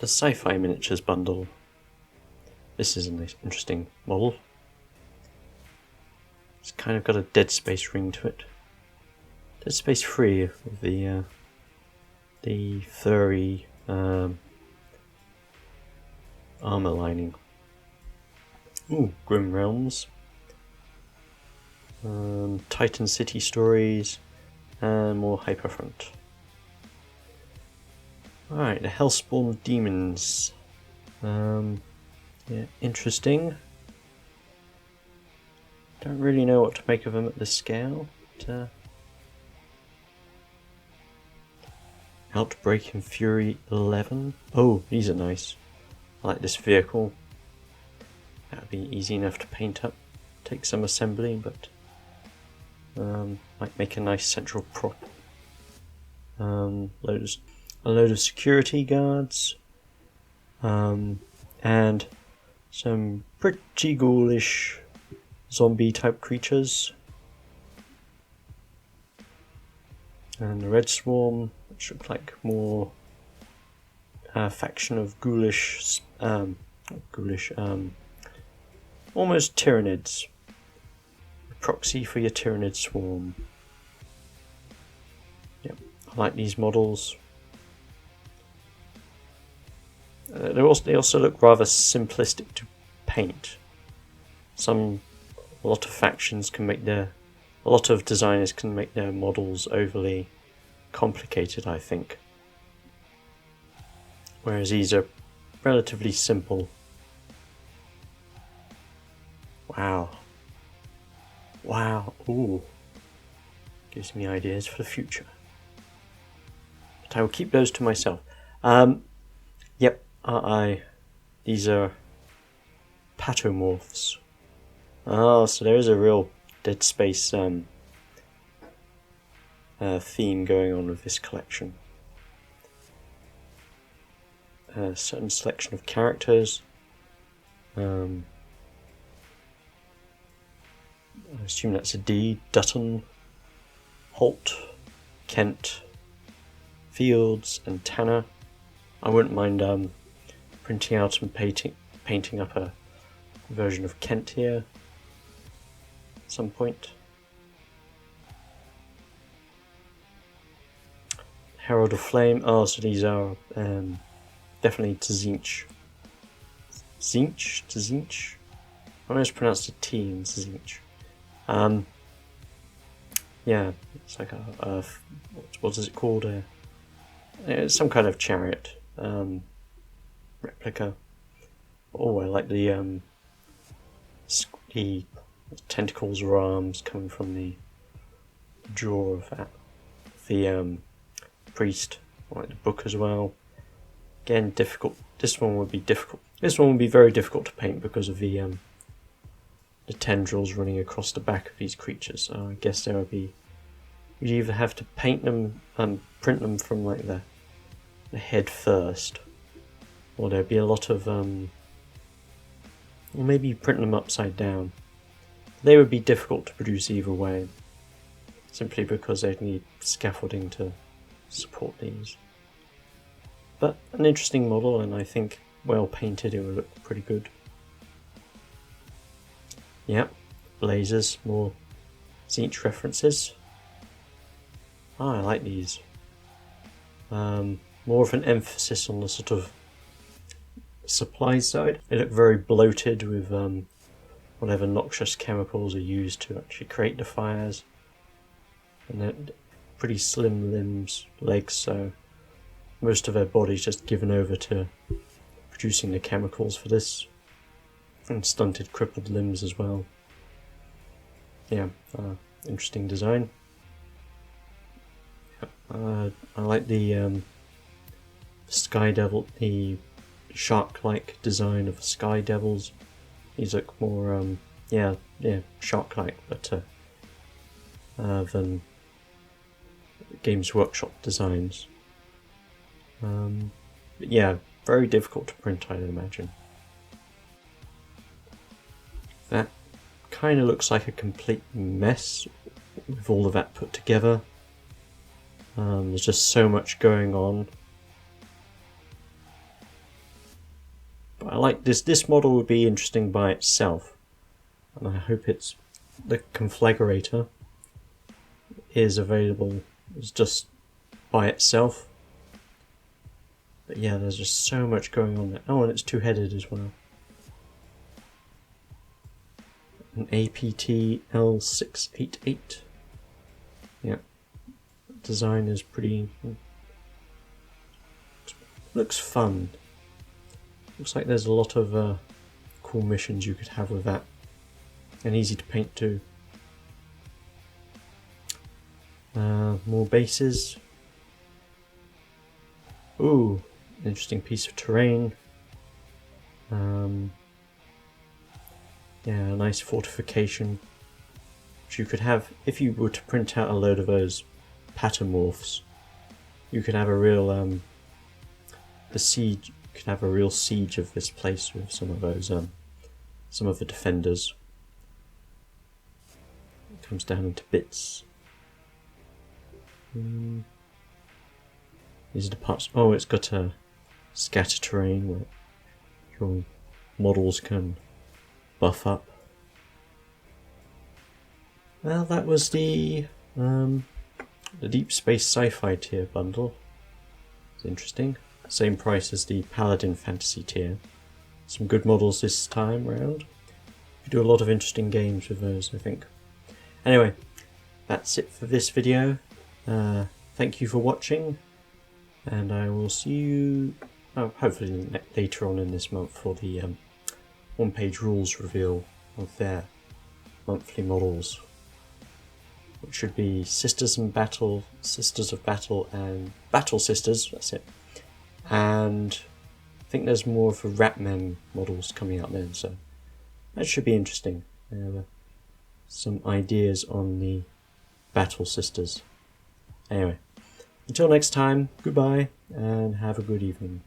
the Sci-Fi miniatures bundle. This is an interesting model. It's kind of got a Dead Space ring to it. Dead Space 3 with the furry armor lining. Ooh, Grim Realms. Titan City Stories, and more Hyperfront. Alright, the Hellspawn Demons. Yeah, interesting. Don't really know what to make of them at this scale. But, Outbreak and Fury 11. Oh, these are nice. I like this vehicle. That would be easy enough to paint up. Take some assembly, but might make a nice central prop. A load of security guards, and some pretty ghoulish zombie type creatures. And the Red Swarm, which look like more faction of ghoulish, almost Tyranids. Proxy for your Tyranid Swarm. Yep, I like these models. They also look rather simplistic to paint. A lot of designers can make their models overly complicated, I think. Whereas these are relatively simple. Wow, ooh. Gives me ideas for the future. But I will keep those to myself. Yep, these are patomorphs. Oh, so there is a real Dead Space theme going on with this collection. A certain selection of characters. I assume that's a D. Dutton, Holt, Kent, Fields, and Tanner. I wouldn't mind printing out and painting up a version of Kent here at some point. Herald of Flame. Oh, so these are definitely Tzeentch. Tzeentch? I almost pronounced a T in Tzeentch. Yeah, it's like what is it called? It's some kind of chariot replica. Oh, I like the tentacles or arms coming from the jaw of the priest. I like the book as well. Again, difficult. This one would be difficult. This one would be very difficult to paint because of the tendrils running across the back of these creatures. So I guess there would be. You'd either have to paint them and print them from like the head first, or there'd be a lot of or maybe you print them upside down. They would be difficult to produce either way, simply because they'd need scaffolding to support these. But an interesting model, and I think well painted it would look pretty good. Yep, blazers, more Tzeentch references. I like these. More of an emphasis on the sort of supply side. They look very bloated with whatever noxious chemicals are used to actually create the fires. And they're pretty slim legs, so most of their body's just given over to producing the chemicals for this. And stunted, crippled limbs as well. Yeah, interesting design. I like the Sky Devil, the shark-like design of the Sky Devils. These look more, shark-like, but than Games Workshop designs. But yeah, very difficult to print, I'd imagine. That kind of looks like a complete mess with all of that put together. There's just so much going on. But I like this. This model would be interesting by itself, and I hope it's the conflagrator is available as just by itself. But yeah, there's just so much going on there. Oh, and it's two-headed as well. An APT L688. Yeah, design is pretty. Looks fun. Looks like there's a lot of cool missions you could have with that, and easy to paint too. More bases. Ooh, interesting piece of terrain. Yeah, a nice fortification, which you could have if you were to print out a load of those patamorphs. You could have a real the siege. You could have a real siege of this place with some of those some of the defenders. It comes down into bits. These are the parts. Oh, it's got a scatter terrain where your models can buff up. Well, that was the Deep Space Sci-Fi tier bundle. It's interesting. Same price as the Paladin Fantasy tier. Some good models this time round. You do a lot of interesting games with those, I think. Anyway, that's it for this video. Thank you for watching, and I will see you hopefully later on in this month for the one-page rules reveal of their monthly models, which should be Sisters of Battle, and Battle Sisters, that's it. And I think there's more of the Ratman models coming out then, so that should be interesting. I have some ideas on the Battle Sisters. Anyway, until next time, goodbye and have a good evening.